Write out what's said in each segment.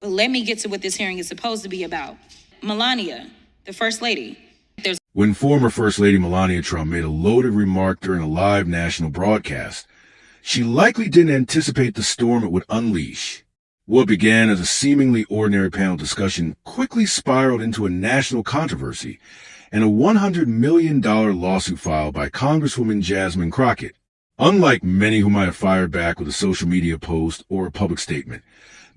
But let me get to what this hearing is supposed to be about. Melania, the First Lady. When former First Lady Melania Trump made a loaded remark during a live national broadcast, she likely didn't anticipate the storm it would unleash. What began as a seemingly ordinary panel discussion quickly spiraled into a national controversy and a $100 million lawsuit filed by Congresswoman Jasmine Crockett. Unlike many who might have fired back with a social media post or a public statement,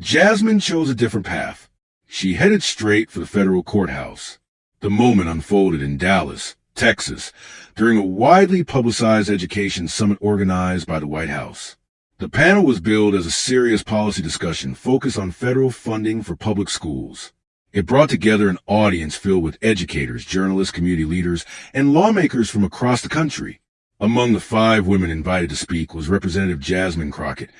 Jasmine chose a different path. She headed straight for the federal courthouse. The moment unfolded in Dallas, Texas, during a widely publicized education summit organized by the White House. The panel was billed as a serious policy discussion focused on federal funding for public schools. It brought together an audience filled with educators, journalists, community leaders, and lawmakers from across the country. Among the 5 women invited to speak was Representative Jasmine Crockett,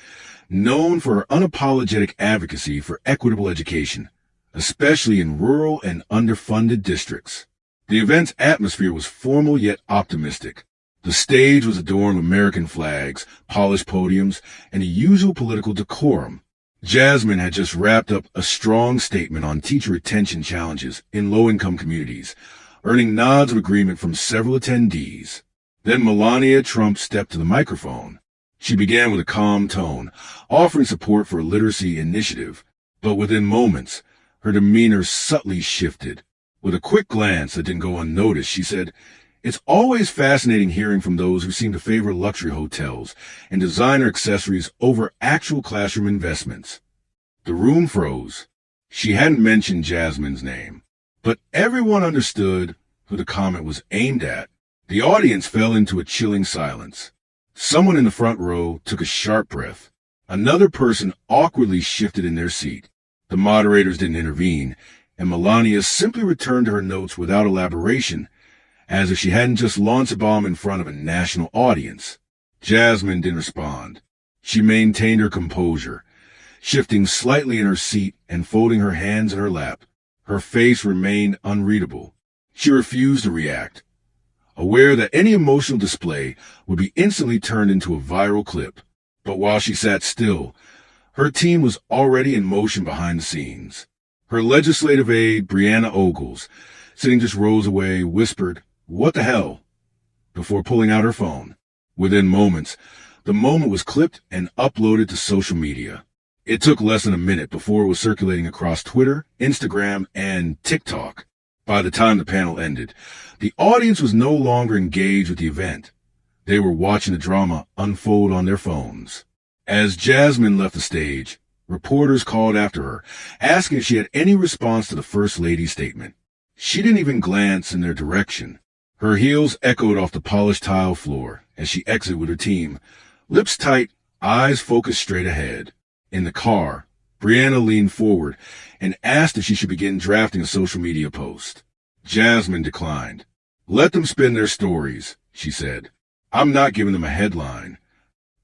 known for her unapologetic advocacy for equitable education, especially in rural and underfunded districts. The event's atmosphere was formal yet optimistic. The stage was adorned with American flags, polished podiums, and the usual political decorum. Jasmine had just wrapped up a strong statement on teacher retention challenges in low-income communities, earning nods of agreement from several attendees. Then Melania Trump stepped to the microphone. She began with a calm tone, offering support for a literacy initiative, but within moments, her demeanor subtly shifted. With a quick glance that didn't go unnoticed, she said, "It's always fascinating hearing from those who seem to favor luxury hotels and designer accessories over actual classroom investments." The room froze. She hadn't mentioned Jasmine's name, but everyone understood who the comment was aimed at. The audience fell into a chilling silence. Someone in the front row took a sharp breath. Another person awkwardly shifted in their seat. The moderators didn't intervene, and Melania simply returned to her notes without elaboration, as if she hadn't just launched a bomb in front of a national audience. Jasmine didn't respond. She maintained her composure, shifting slightly in her seat and folding her hands in her lap. Her face remained unreadable. She refused to react, aware that any emotional display would be instantly turned into a viral clip. But while she sat still, her team was already in motion behind the scenes. Her legislative aide, Brianna Ogles, sitting just rows away, whispered, "What the hell?" before pulling out her phone. Within moments, the moment was clipped and uploaded to social media. It took less than a minute before it was circulating across Twitter, Instagram, and TikTok. By the time the panel ended, the audience was no longer engaged with the event. They were watching the drama unfold on their phones. As Jasmine left the stage, reporters called after her, asking if she had any response to the First Lady's statement. She didn't even glance in their direction. Her heels echoed off the polished tile floor as she exited with her team, lips tight, eyes focused straight ahead. In the car, Brianna leaned forward and asked if she should begin drafting a social media post. Jasmine declined. "Let them spin their stories," she said. "I'm not giving them a headline."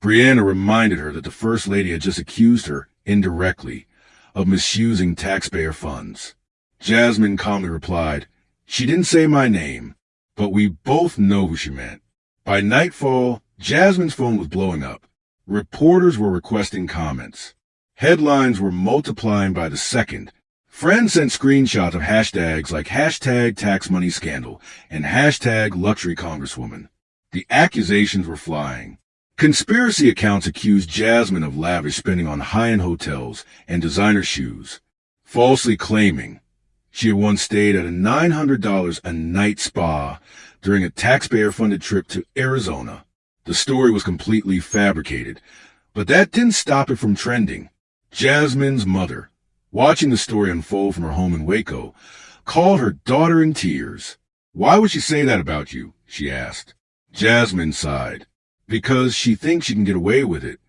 Brianna reminded her that the First Lady had just accused her, indirectly, of misusing taxpayer funds. Jasmine calmly replied, "She didn't say my name, but we both know who she meant." By nightfall, Jasmine's phone was blowing up. Reporters were requesting comments. Headlines were multiplying by the second. Friends sent screenshots of hashtags like #TaxMoneyScandal and #LuxuryCongresswoman. The accusations were flying. Conspiracy accounts accused Jasmine of lavish spending on high-end hotels and designer shoes, falsely claiming she had once stayed at a $900 a night spa during a taxpayer-funded trip to Arizona. The story was completely fabricated, but that didn't stop it from trending. Jasmine's mother, watching the story unfold from her home in Waco, called her daughter in tears. "Why would she say that about you?" she asked. Jasmine sighed. "Because she thinks she can get away with it."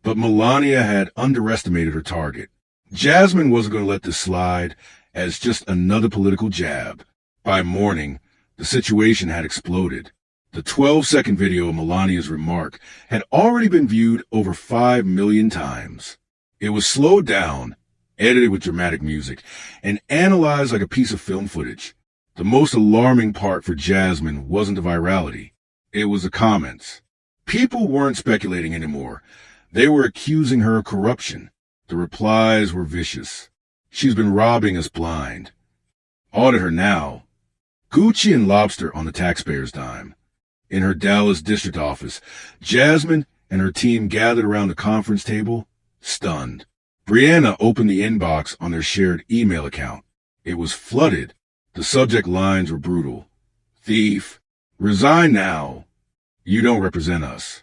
But Melania had underestimated her target. Jasmine wasn't going to let this slide as just another political jab. By morning, the situation had exploded. The 12-second video of Melania's remark had already been viewed over 5 million times. It was slowed down, edited with dramatic music, and analyzed like a piece of film footage. The most alarming part for Jasmine wasn't the virality. It was the comments. People weren't speculating anymore. They were accusing her of corruption. The replies were vicious. She's been robbing us blind. Audit her now. Gucci and lobster on the taxpayer's dime. In her Dallas district office, Jasmine and her team gathered around the conference table, stunned. Brianna opened the inbox on their shared email account. It was flooded. The subject lines were brutal. Thief. Resign now. You don't represent us.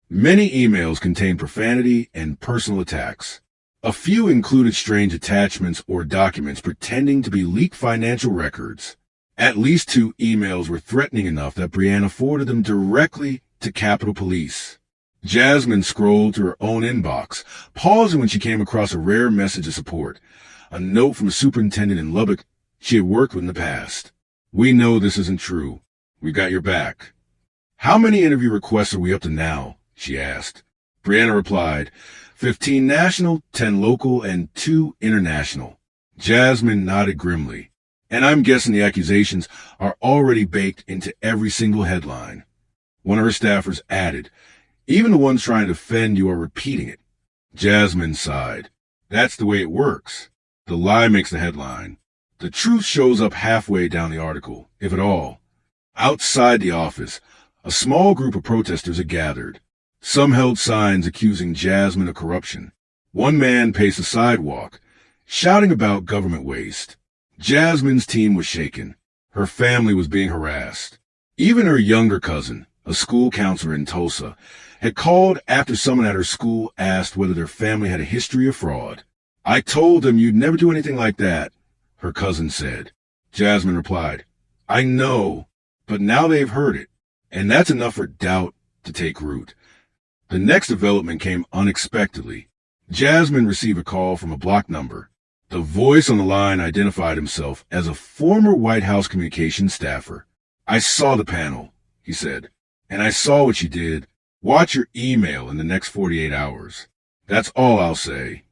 Many emails contained profanity and personal attacks. A few included strange attachments or documents pretending to be leaked financial records. At least 2 emails were threatening enough that Brianna forwarded them directly to Capitol Police. Jasmine scrolled through her own inbox, pausing when she came across a rare message of support, a note from a superintendent in Lubbock she had worked with in the past. We know this isn't true. We got your back. How many interview requests are we up to now? She asked. Brianna replied, 15 national, 10 local, and 2 international. Jasmine nodded grimly. And I'm guessing the accusations are already baked into every single headline. One of her staffers added, even the ones trying to defend you are repeating it. Jasmine sighed. That's the way it works. The lie makes the headline. The truth shows up halfway down the article, if at all. Outside the office, a small group of protesters had gathered. Some held signs accusing Jasmine of corruption. One man paced the sidewalk, shouting about government waste. Jasmine's team was shaken. Her family was being harassed. Even her younger cousin, a school counselor in Tulsa, had called after someone at her school asked whether their family had a history of fraud. I told them you'd never do anything like that, her cousin said. Jasmine replied, I know, but now they've heard it, and that's enough for doubt to take root. The next development came unexpectedly. Jasmine received a call from a blocked number. The voice on the line identified himself as a former White House communications staffer. I saw the panel, he said, and I saw what you did. Watch your email in the next 48 hours. That's all I'll say.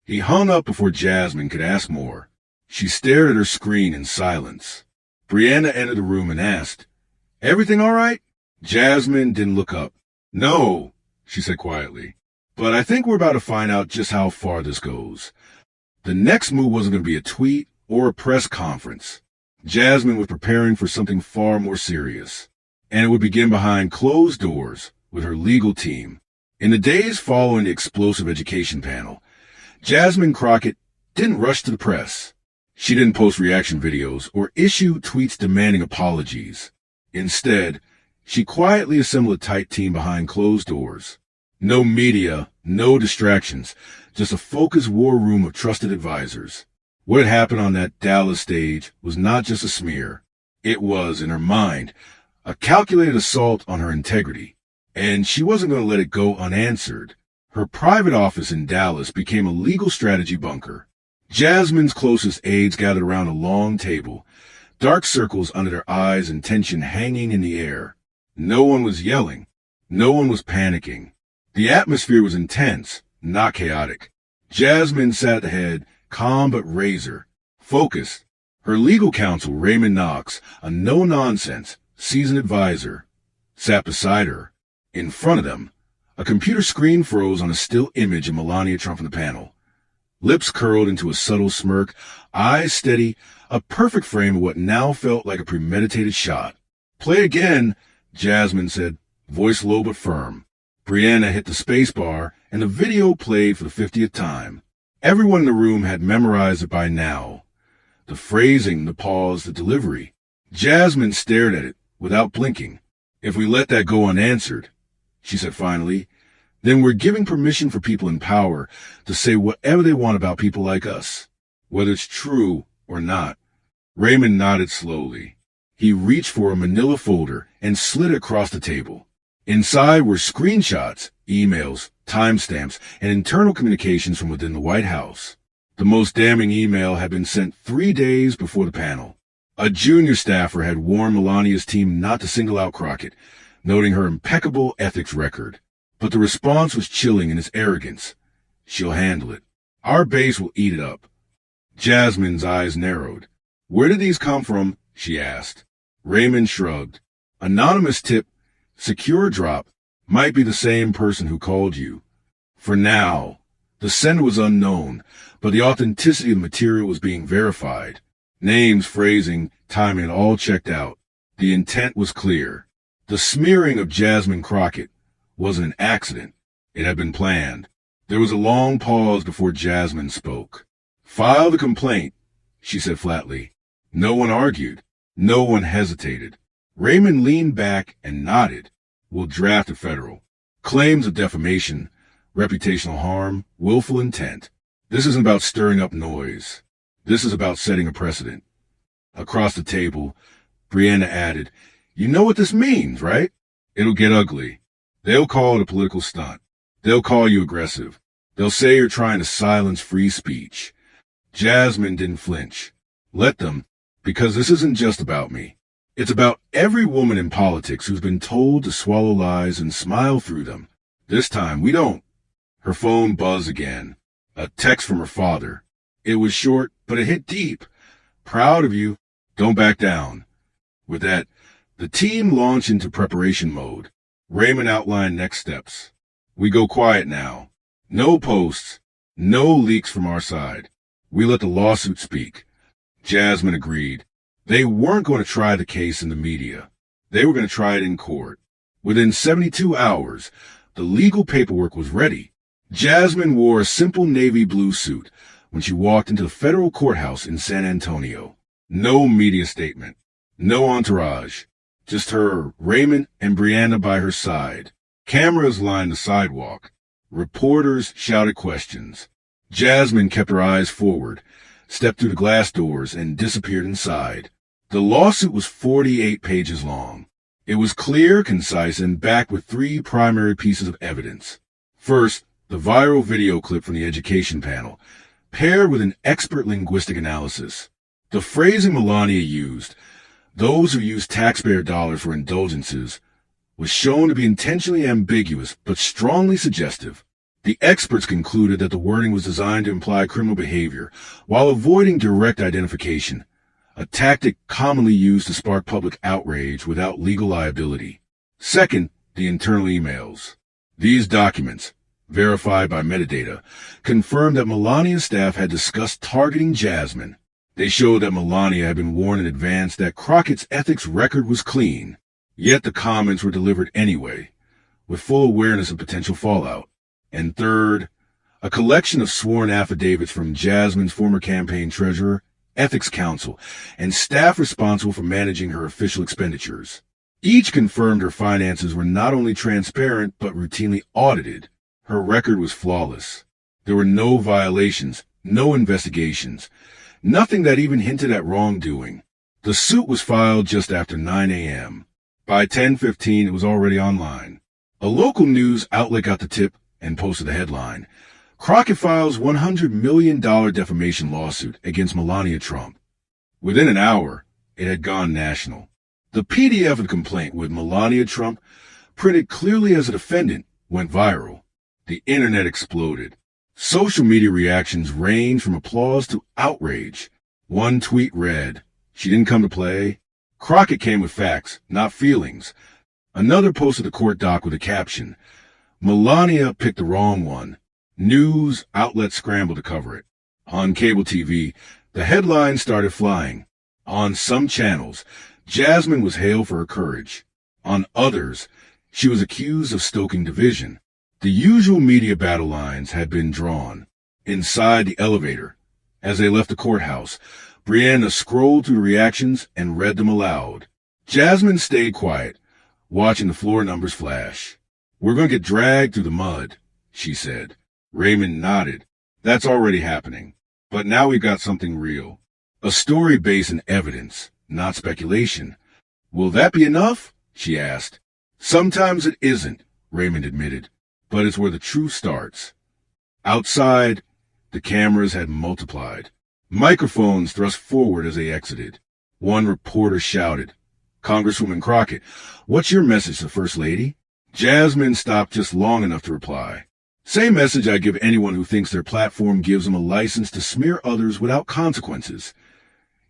He hung up before Jasmine could ask more. She stared at her screen in silence. Brianna entered the room and asked, Everything all right? Jasmine didn't look up. No, she said quietly, but I think we're about to find out just how far this goes. The next move wasn't going to be a tweet or a press conference. Jasmine was preparing for something far more serious, and it would begin behind closed doors with her legal team. In the days following the explosive education panel, Jasmine Crockett didn't rush to the press. She didn't post reaction videos or issue tweets demanding apologies. Instead, she quietly assembled a tight team behind closed doors. No media, no distractions, just a focused war room of trusted advisors. What had happened on that Dallas stage was not just a smear. It was, in her mind, a calculated assault on her integrity. And she wasn't going to let it go unanswered. Her private office in Dallas became a legal strategy bunker. Jasmine's closest aides gathered around a long table, dark circles under their eyes and tension hanging in the air. No one was yelling. No one was panicking. The atmosphere was intense, not chaotic. Jasmine sat at the head, calm but razor, focused. Her legal counsel, Raymond Knox, a no-nonsense, seasoned advisor, sat beside her. In front of them, a computer screen froze on a still image of Melania Trump on the panel. Lips curled into a subtle smirk, eyes steady, a perfect frame of what now felt like a premeditated shot. Play again, Jasmine said, voice low but firm. Brianna hit the space bar, and the video played for the 50th time. Everyone in the room had memorized it by now. The phrasing, the pause, the delivery. Jasmine stared at it without blinking. If we let that go unanswered, she said finally, then we're giving permission for people in power to say whatever they want about people like us, whether it's true or not. Raymond nodded slowly. He reached for a manila folder and slid it across the table. Inside were screenshots, emails, timestamps, and internal communications from within the White House. The most damning email had been sent 3 days before the panel. A junior staffer had warned Melania's team not to single out Crockett, noting her impeccable ethics record. But the response was chilling in its arrogance. She'll handle it. Our base will eat it up. Jasmine's eyes narrowed. Where did these come from? She asked. Raymond shrugged. Anonymous tip, secure drop, might be the same person who called you. For now, the sender was unknown, but the authenticity of the material was being verified. Names, phrasing, timing all checked out. The intent was clear. The smearing of Jasmine Crockett wasn't an accident. It had been planned. There was a long pause before Jasmine spoke. "File the complaint," she said flatly. No one argued. No one hesitated. Raymond leaned back and nodded. "We'll draft a federal. Claims of defamation, reputational harm, willful intent. This isn't about stirring up noise. This is about setting a precedent." Across the table, Brianna added, "You know what this means, right? It'll get ugly. They'll call it a political stunt. They'll call you aggressive. They'll say you're trying to silence free speech." Jasmine didn't flinch. "Let them, because this isn't just about me. It's about every woman in politics who's been told to swallow lies and smile through them. This time, we don't." Her phone buzzed again. A text from her father. It was short, but it hit deep. "Proud of you. Don't back down." With that, the team launched into preparation mode. Raymond outlined next steps. "We go quiet now. No posts. No leaks from our side. We let the lawsuit speak." Jasmine agreed. They weren't going to try the case in the media. They were going to try it in court. Within 72 hours, the legal paperwork was ready. Jasmine wore a simple navy blue suit when she walked into the federal courthouse in San Antonio. No media statement. No entourage. Just her, Raymond, and Brianna by her side. Cameras lined the sidewalk. Reporters shouted questions. Jasmine kept her eyes forward, stepped through the glass doors, and disappeared inside. The lawsuit was 48 pages long. It was clear, concise, and backed with 3 primary pieces of evidence. First, the viral video clip from the education panel, paired with an expert linguistic analysis. The phrasing Melania used, "those who use taxpayer dollars for indulgences," was shown to be intentionally ambiguous but strongly suggestive. The experts concluded that the wording was designed to imply criminal behavior while avoiding direct identification, a tactic commonly used to spark public outrage without legal liability. Second, the internal emails. These documents, verified by metadata, confirmed that Melania's staff had discussed targeting Jasmine. They showed that Melania had been warned in advance that Crockett's ethics record was clean. Yet the comments were delivered anyway, with full awareness of potential fallout. And third, a collection of sworn affidavits from Jasmine's former campaign treasurer, ethics counsel, and staff responsible for managing her official expenditures. Each confirmed her finances were not only transparent but routinely audited. Her record was flawless. There were no violations, no investigations, nothing that even hinted at wrongdoing. The suit was filed just after 9 a.m. By 10:15, it was already online. A local news outlet got the tip and posted the headline, "Crockett files $100 million defamation lawsuit against Melania Trump." Within an hour, it had gone national. The PDF of the complaint with Melania Trump, printed clearly as a defendant, went viral. The internet exploded. Social media reactions ranged from applause to outrage. One tweet read, "She didn't come to play." Crockett came with facts, not feelings. Another posted the court doc with a caption, "Melania picked the wrong one." News outlets scrambled to cover it. On cable TV, the headlines started flying. On some channels, Jasmine was hailed for her courage. On others, she was accused of stoking division. The usual media battle lines had been drawn. Inside the elevator, as they left the courthouse, Brianna scrolled through the reactions and read them aloud. Jasmine stayed quiet, watching the floor numbers flash. "We're going to get dragged through the mud," she said. Raymond nodded. "That's already happening. But now we've got something real. A story based in evidence, not speculation." "Will that be enough?" she asked. "Sometimes it isn't," Raymond admitted. "But it's where the truth starts." Outside, the cameras had multiplied. Microphones thrust forward as they exited. One reporter shouted, "Congresswoman Crockett, what's your message to First Lady?" Jasmine stopped just long enough to reply. "Same message I give anyone who thinks their platform gives them a license to smear others without consequences.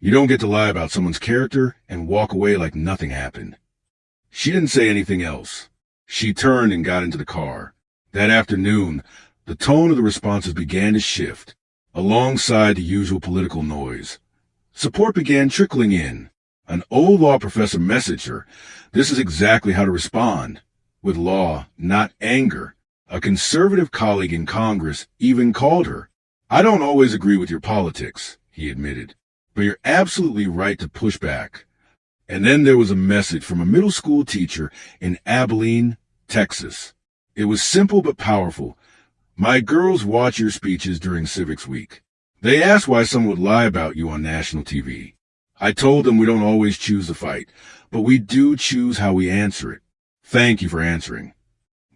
You don't get to lie about someone's character and walk away like nothing happened." She didn't say anything else. She turned and got into the car. That afternoon, the tone of the responses began to shift. alongside the usual political noise. Support began trickling in. An old law professor messaged her, "This is exactly how to respond. With law, not anger." A conservative colleague in Congress even called her. "I don't always agree with your politics," he admitted, "but you're absolutely right to push back." And then there was a message from a middle school teacher in Abilene, Texas. It was simple but powerful. "My girls watch your speeches during Civics Week. They ask why someone would lie about you on national TV. I told them we don't always choose the fight, but we do choose how we answer it. Thank you for answering."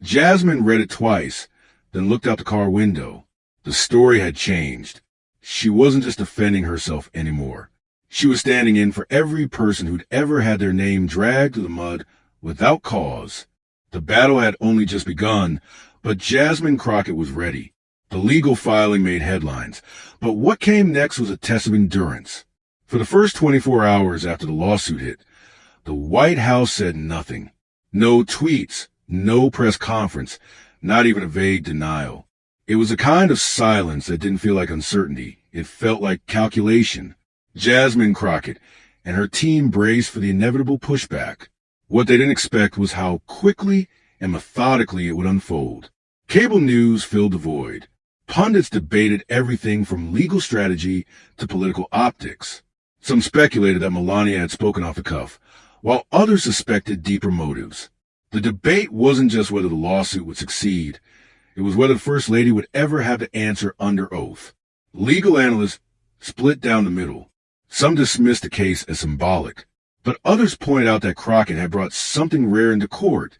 Jasmine read it twice, then looked out the car window. The story had changed. She wasn't just defending herself anymore. She was standing in for every person who'd ever had their name dragged through the mud without cause. The battle had only just begun, but Jasmine Crockett was ready. The legal filing made headlines, but what came next was a test of endurance. For the first 24 hours after the lawsuit hit, the White House said nothing. No tweets, no press conference, not even a vague denial. It was a kind of silence that didn't feel like uncertainty. It felt like calculation. Jasmine Crockett and her team braced for the inevitable pushback. What they didn't expect was how quickly and methodically it would unfold. Cable news filled the void. Pundits debated everything from legal strategy to political optics. Some speculated that Melania had spoken off the cuff, while others suspected deeper motives. The debate wasn't just whether the lawsuit would succeed. It was whether the First Lady would ever have to answer under oath. Legal analysts split down the middle. Some dismissed the case as symbolic, but others pointed out that Crockett had brought something rare into court: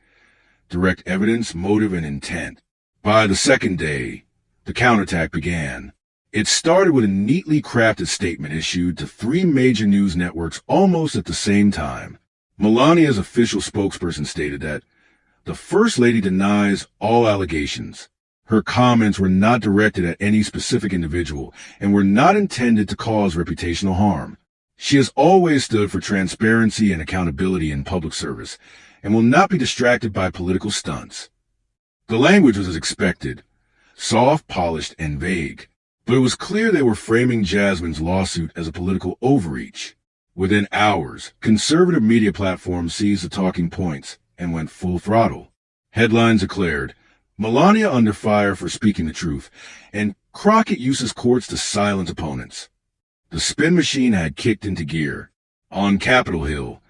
direct evidence, motive, and intent. By the second day, the counterattack began. It started with a neatly crafted statement issued to 3 major news networks almost at the same time. Melania's official spokesperson stated that the First Lady denies all allegations. Her comments were not directed at any specific individual and were not intended to cause reputational harm. She has always stood for transparency and accountability in public service and will not be distracted by political stunts. The language was as expected, soft, polished, and vague, but it was clear they were framing Jasmine's lawsuit as a political overreach. Within hours, conservative media platforms seized the talking points and went full throttle. Headlines declared, "Melania under fire for speaking the truth," and "Crockett uses courts to silence opponents." The spin machine had kicked into gear. On Capitol Hill,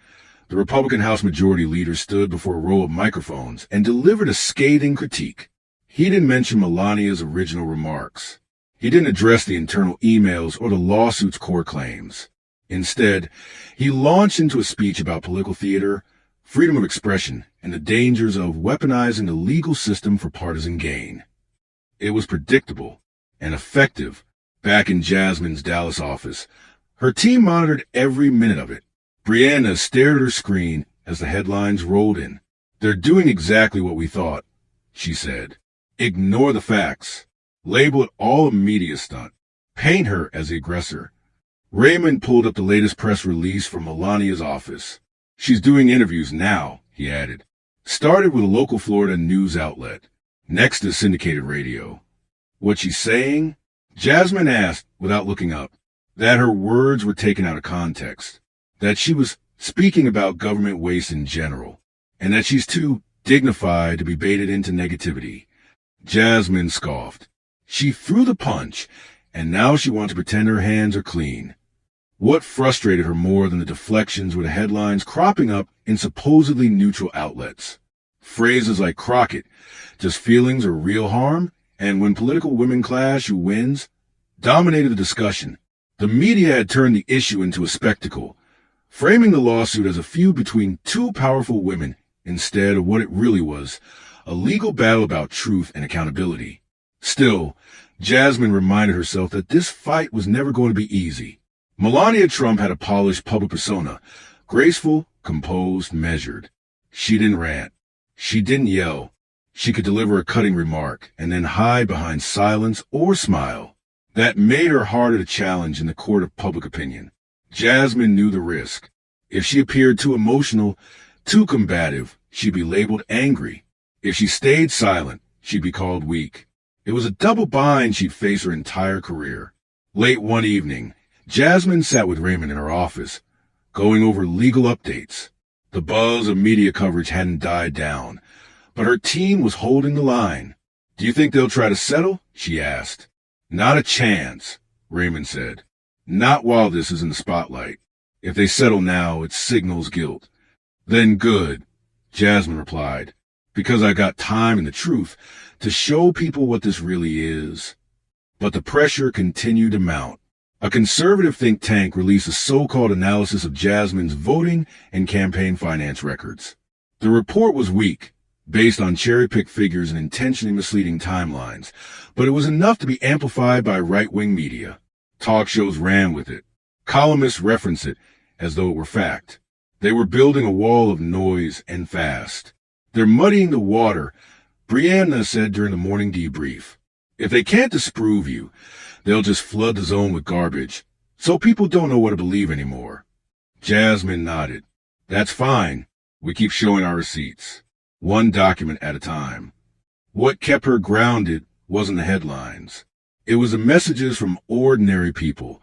the Republican House Majority Leader stood before a row of microphones and delivered a scathing critique. He didn't mention Melania's original remarks. He didn't address the internal emails or the lawsuit's core claims. Instead, he launched into a speech about political theater, freedom of expression, and the dangers of weaponizing the legal system for partisan gain. It was predictable and effective. Back in Jasmine's Dallas office, her team monitored every minute of it. Brianna stared at her screen as the headlines rolled in. "They're doing exactly what we thought," she said. "Ignore the facts. Label it all a media stunt. Paint her as the aggressor." Raymond pulled up the latest press release from Melania's office. "She's doing interviews now," he added. "Started with a local Florida news outlet. Next is syndicated radio." "What she's saying?" Jasmine asked without looking up. "That her words were taken out of context. That she was speaking about government waste in general. And that she's too dignified to be baited into negativity." Jasmine scoffed. She threw the punch, and now she wanted to pretend her hands are clean. What frustrated her more than the deflections were the headlines cropping up in supposedly neutral outlets. Phrases like "Crockett, just feelings or real harm?" and "when political women clash, who wins?" dominated the discussion. The media had turned the issue into a spectacle, framing the lawsuit as a feud between 2 powerful women instead of what it really was, a legal battle about truth and accountability. Still, Jasmine reminded herself that this fight was never going to be easy. Melania Trump had a polished public persona, graceful, composed, measured. She didn't rant. She didn't yell. She could deliver a cutting remark and then hide behind silence or smile. That made her harder to challenge in the court of public opinion. Jasmine knew the risk. If she appeared too emotional, too combative, she'd be labeled angry. If she stayed silent, she'd be called weak. It was a double bind she'd face her entire career. Late one evening, Jasmine sat with Raymond in her office, going over legal updates. The buzz of media coverage hadn't died down, but her team was holding the line. "Do you think they'll try to settle?" she asked. "Not a chance," Raymond said. "Not while this is in the spotlight. If they settle now, it signals guilt." "Then good," Jasmine replied, "because I got time and the truth to show people what this really is." But the pressure continued to mount. A conservative think tank released a so-called analysis of Jasmine's voting and campaign finance records. The report was weak, based on cherry-picked figures and intentionally misleading timelines, but it was enough to be amplified by right-wing media. Talk shows ran with it. Columnists referenced it as though it were fact. They were building a wall of noise and fast. "They're muddying the water," Brianna said during the morning debrief. "If they can't disprove you, they'll just flood the zone with garbage, so people don't know what to believe anymore." Jasmine nodded. "That's fine. We keep showing our receipts, one document at a time." What kept her grounded wasn't the headlines. It was the messages from ordinary people,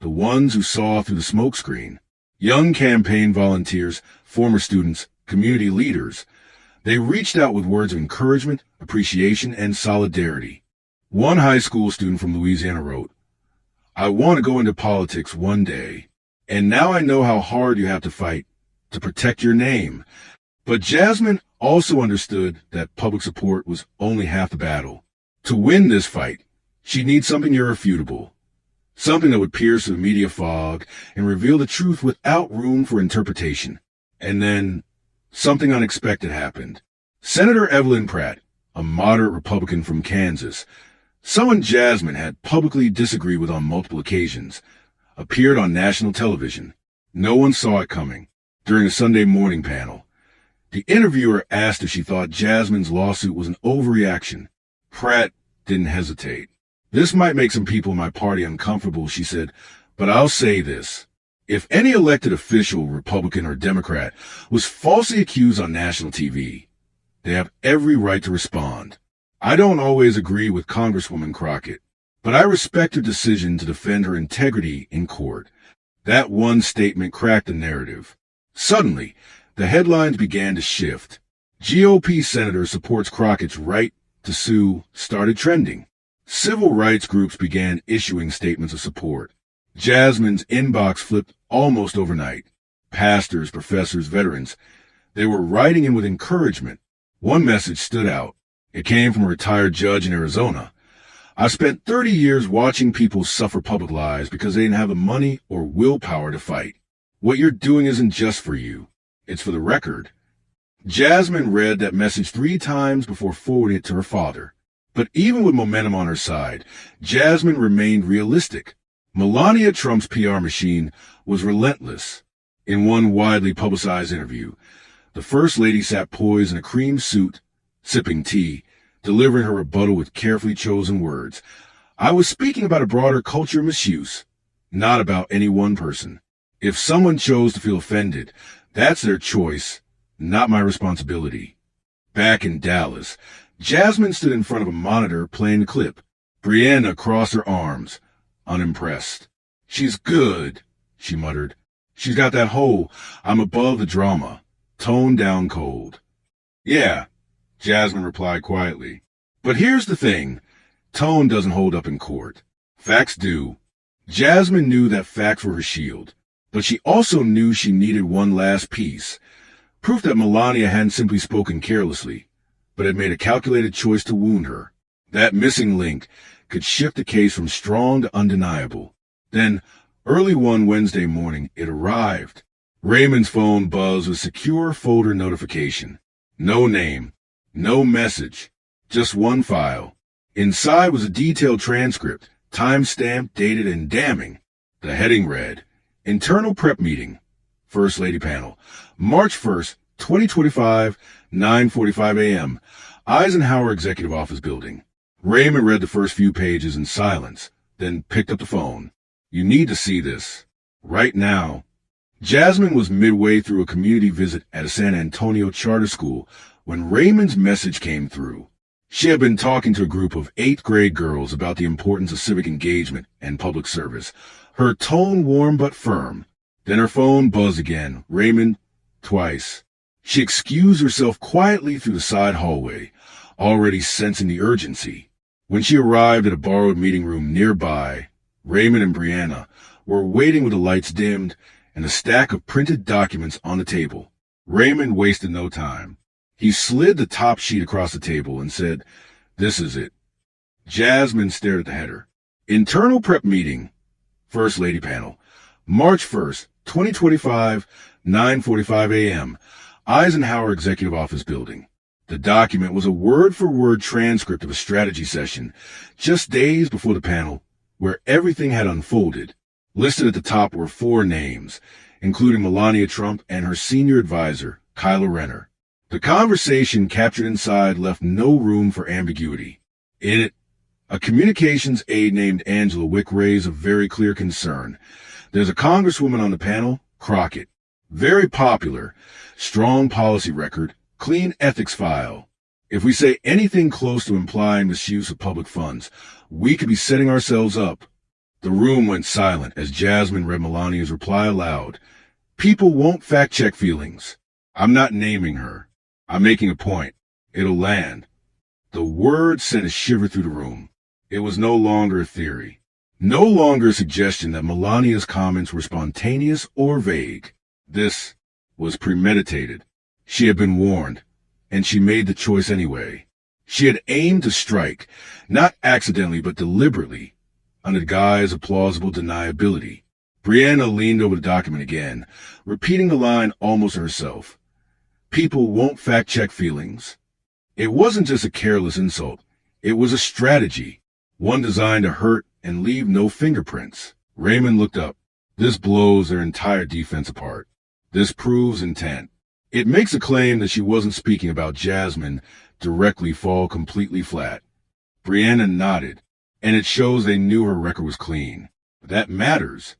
the ones who saw through the smokescreen. Young campaign volunteers, former students, community leaders. They reached out with words of encouragement, appreciation, and solidarity. One high school student from Louisiana wrote, "I want to go into politics one day, and now I know how hard you have to fight to protect your name." But Jasmine also understood that public support was only half the battle. To win this fight, she'd need something irrefutable, something that would pierce the media fog and reveal the truth without room for interpretation. And then something unexpected happened. Senator Evelyn Pratt, a moderate Republican from Kansas, someone Jasmine had publicly disagreed with on multiple occasions, appeared on national television. No one saw it coming. During a Sunday morning panel, the interviewer asked if she thought Jasmine's lawsuit was an overreaction. Pratt didn't hesitate. "This might make some people in my party uncomfortable," she said, "but I'll say this. If any elected official, Republican or Democrat, was falsely accused on national TV, they have every right to respond. I don't always agree with Congresswoman Crockett, but I respect her decision to defend her integrity in court." That one statement cracked the narrative. Suddenly, the headlines began to shift. GOP senator supports Crockett's right to sue started trending. Civil rights groups began issuing statements of support. Jasmine's inbox flipped almost overnight. Pastors, professors, veterans, they were writing in with encouragement. One message stood out. It came from a retired judge in Arizona. "I spent 30 years watching people suffer public lies because they didn't have the money or willpower to fight. What you're doing isn't just for you. It's for the record." Jasmine read that message 3 times before forwarding it to her father. But even with momentum on her side, Jasmine remained realistic. Melania Trump's PR machine was relentless. In one widely publicized interview, the First Lady sat poised in a cream suit, sipping tea, delivering her rebuttal with carefully chosen words. "I was speaking about a broader culture of misuse, not about any one person. If someone chose to feel offended, that's their choice, not my responsibility." Back in Dallas, Jasmine stood in front of a monitor playing the clip. Brianna crossed her arms, unimpressed. "She's good," she muttered. "She's got that whole, I'm above the drama, toned down cold." "Yeah," Jasmine replied quietly. "But here's the thing. Tone doesn't hold up in court. Facts do." Jasmine knew that facts were her shield, but she also knew she needed one last piece. Proof that Melania hadn't simply spoken carelessly, but had made a calculated choice to wound her. That missing link could shift the case from strong to undeniable. Then, early one Wednesday morning, it arrived. Raymond's phone buzzed with secure folder notification. No name, no message, just one file. Inside was a detailed transcript, time-stamped, dated, and damning. The heading read, "Internal Prep Meeting, First Lady Panel, March 1st, 2025, 9:45 a.m., Eisenhower Executive Office Building." Raymond read the first few pages in silence, then picked up the phone. "You need to see this. Right now." Jasmine was midway through a community visit at a San Antonio charter school when Raymond's message came through. She had been talking to a group of 8th grade girls about the importance of civic engagement and public service. Her tone warm but firm. Then her phone buzzed again. Raymond, twice. She excused herself quietly through the side hallway, already sensing the urgency. When she arrived at a borrowed meeting room nearby, Raymond and Brianna were waiting with the lights dimmed and a stack of printed documents on the table. Raymond wasted no time. He slid the top sheet across the table and said, "This is it." Jasmine stared at the header. Internal prep meeting, First Lady panel, March 1st, 2025, 9:45 a.m., Eisenhower Executive Office Building. The document was a word-for-word transcript of a strategy session just days before the panel, where everything had unfolded. Listed at the top were 4 names, including Melania Trump and her senior advisor, Kyla Renner. The conversation captured inside left no room for ambiguity. In it, a communications aide named Angela Wick raised a very clear concern. There's a congresswoman on the panel, Crockett. Very popular, strong policy record, clean ethics file. If we say anything close to implying misuse of public funds, we could be setting ourselves up. The room went silent as Jasmine read Melania's reply aloud. People won't fact-check feelings. I'm not naming her. I'm making a point. It'll land. The word sent a shiver through the room. It was no longer a theory. No longer a suggestion that Melania's comments were spontaneous or vague. This was premeditated. She had been warned, and she made the choice anyway. She had aimed to strike, not accidentally but deliberately, under the guise of plausible deniability. Brianna leaned over the document again, repeating the line almost herself. People won't fact-check feelings. It wasn't just a careless insult. It was a strategy, one designed to hurt and leave no fingerprints. Raymond looked up. This blows their entire defense apart. This proves intent. It makes a claim that she wasn't speaking about Jasmine directly fall completely flat. Brianna nodded, and it shows they knew her record was clean. That matters.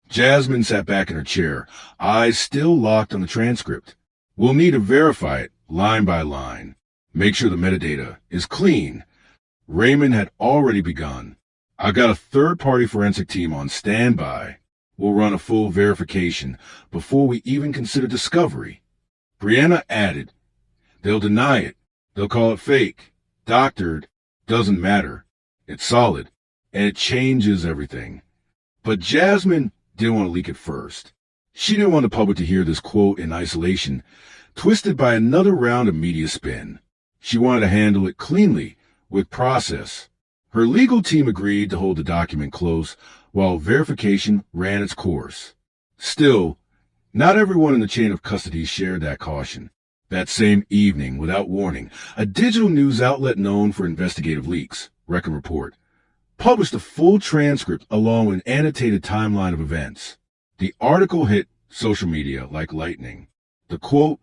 Jasmine sat back in her chair, eyes still locked on the transcript. We'll need to verify it, line by line. Make sure the metadata is clean. Raymond had already begun. I got a third-party forensic team on standby. We'll run a full verification before we even consider discovery. Brianna added, they'll deny it. They'll call it fake, doctored, doesn't matter. It's solid, and it changes everything. But Jasmine didn't want to leak it first. She didn't want the public to hear this quote in isolation, twisted by another round of media spin. She wanted to handle it cleanly, with process. Her legal team agreed to hold the document close while verification ran its course. Still, not everyone in the chain of custody shared that caution. That same evening, without warning, a digital news outlet known for investigative leaks, Record Report, published a full transcript along with an annotated timeline of events. The article hit social media like lightning. The quote,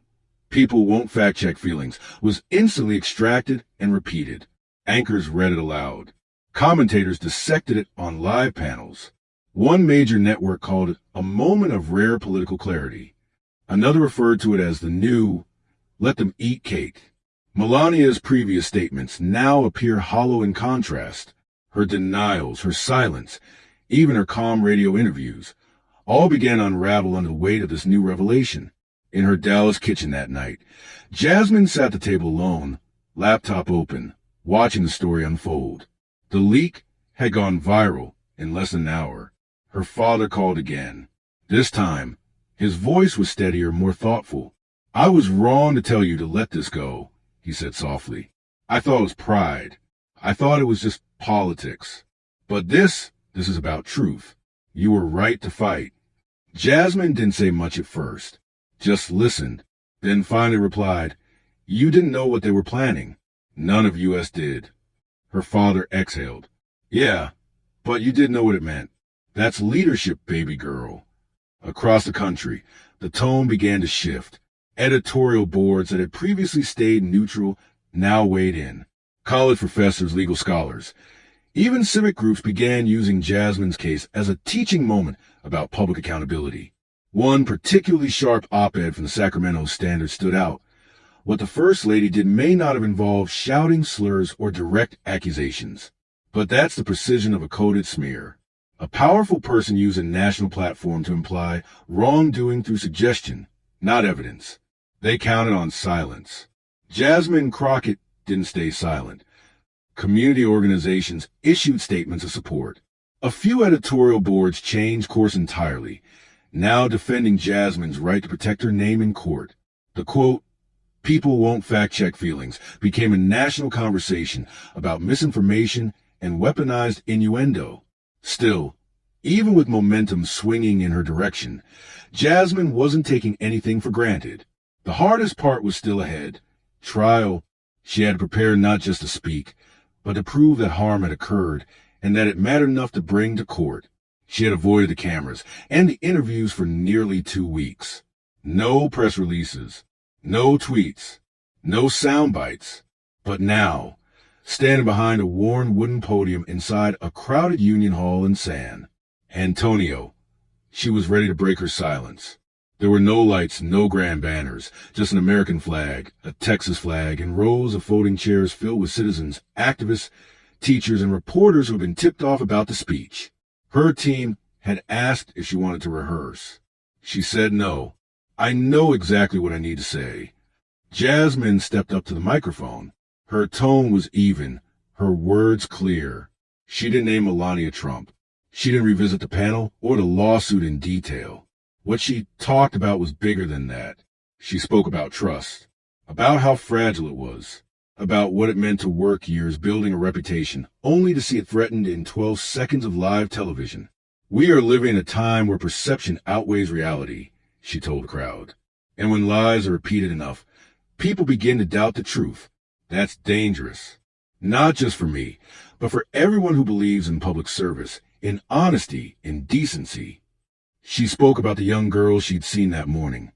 "People won't fact-check feelings," was instantly extracted and repeated. Anchors read it aloud. Commentators dissected it on live panels. One major network called it a moment of rare political clarity. Another referred to it as the new, let them eat cake. Melania's previous statements now appear hollow in contrast. Her denials, her silence, even her calm radio interviews, all began to unravel under the weight of this new revelation. In her Dallas kitchen that night, Jasmine sat at the table alone, laptop open, watching the story unfold. The leak had gone viral in less than an hour. Her father called again. This time, his voice was steadier, more thoughtful. "I was wrong to tell you to let this go," he said softly. "I thought it was pride. I thought it was just politics. But this is about truth. You were right to fight." Jasmine didn't say much at first, just listened, then finally replied, "You didn't know what they were planning. None of us did." Her father exhaled. "Yeah, but you did know what it meant. That's leadership, baby girl." Across the country, the tone began to shift. Editorial boards that had previously stayed neutral now weighed in. College professors, legal scholars, even civic groups began using Jasmine's case as a teaching moment about public accountability. One particularly sharp op-ed from the Sacramento Standard stood out. What the First Lady did may not have involved shouting slurs or direct accusations, but that's the precision of a coded smear. A powerful person used a national platform to imply wrongdoing through suggestion, not evidence. They counted on silence. Jasmine Crockett didn't stay silent. Community organizations issued statements of support. A few editorial boards changed course entirely, now defending Jasmine's right to protect her name in court. The quote, "People won't fact-check feelings," became a national conversation about misinformation and weaponized innuendo. Still, even with momentum swinging in her direction, Jasmine wasn't taking anything for granted. The hardest part was still ahead. Trial. She had to prepare not just to speak, but to prove that harm had occurred and that it mattered enough to bring to court. She had avoided the cameras and the interviews for nearly 2 weeks. No press releases, no tweets, no sound bites. But now, standing behind a worn wooden podium inside a crowded union hall in San Antonio, she was ready to break her silence. There were no lights, no grand banners, just an American flag, a Texas flag, and rows of folding chairs filled with citizens, activists, teachers, and reporters who had been tipped off about the speech. Her team had asked if she wanted to rehearse. She said no. "I know exactly what I need to say." Jasmine stepped up to the microphone. Her tone was even, her words clear. She didn't name Melania Trump. She didn't revisit the panel or the lawsuit in detail. What she talked about was bigger than that. She spoke about trust, about how fragile it was, about what it meant to work years building a reputation, only to see it threatened in 12 seconds of live television. "We are living in a time where perception outweighs reality," she told the crowd. "And when lies are repeated enough, people begin to doubt the truth. That's dangerous. Not just for me, but for everyone who believes in public service, in honesty, in decency." She spoke about the young girls she'd seen that morning,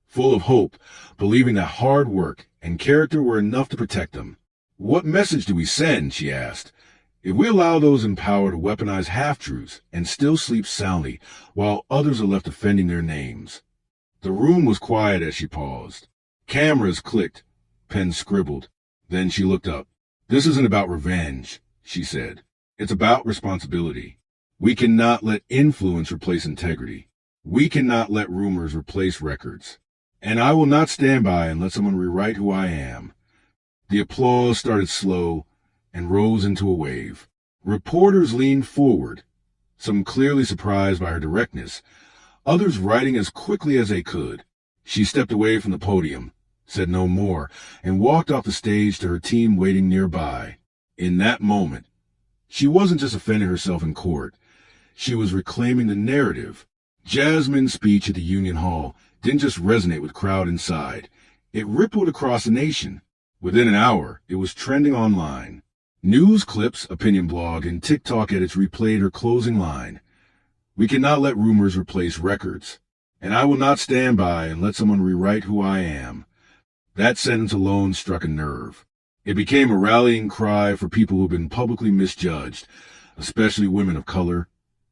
full of hope, believing that hard work and character were enough to protect them. "What message do we send?" she asked. "If we allow those in power to weaponize half-truths and still sleep soundly while others are left defending their names." The room was quiet as she paused. Cameras clicked, pens scribbled. Then she looked up. "This isn't about revenge," she said. "It's about responsibility. We cannot let influence replace integrity. We cannot let rumors replace records. And I will not stand by and let someone rewrite who I am." The applause started slow and rose into a wave. Reporters leaned forward, some clearly surprised by her directness, others writing as quickly as they could. She stepped away from the podium, said no more, and walked off the stage to her team waiting nearby. In that moment, she wasn't just defending herself in court. She was reclaiming the narrative. Jasmine's speech at the Union Hall didn't just resonate with the crowd inside. It rippled across the nation. Within an hour, it was trending online. News clips, opinion blog, and TikTok edits replayed her closing line. "We cannot let rumors replace records. And I will not stand by and let someone rewrite who I am." That sentence alone struck a nerve. It became a rallying cry for people who have been publicly misjudged, especially women of color,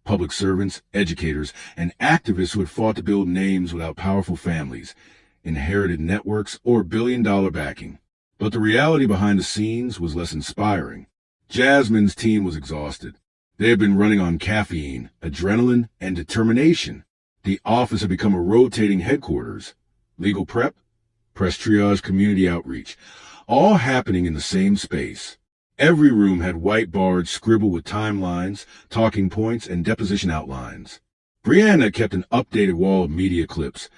public servants, educators, and activists who had fought to build names without powerful families, inherited networks, or billion-dollar backing. But the reality behind the scenes was less inspiring. Jasmine's team was exhausted. They had been running on caffeine, adrenaline, and determination. The office had become a rotating headquarters. Legal prep, press triage, community outreach, all happening in the same space. Every room had whiteboards scribbled with timelines, talking points, and deposition outlines. Brianna kept an updated wall of media clips,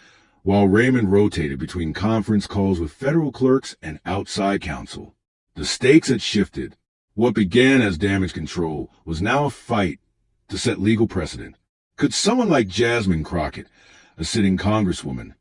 while Raymond rotated between conference calls with federal clerks and outside counsel. The stakes had shifted. What began as damage control was now a fight to set legal precedent. Could someone like Jasmine Crockett, a sitting congresswoman,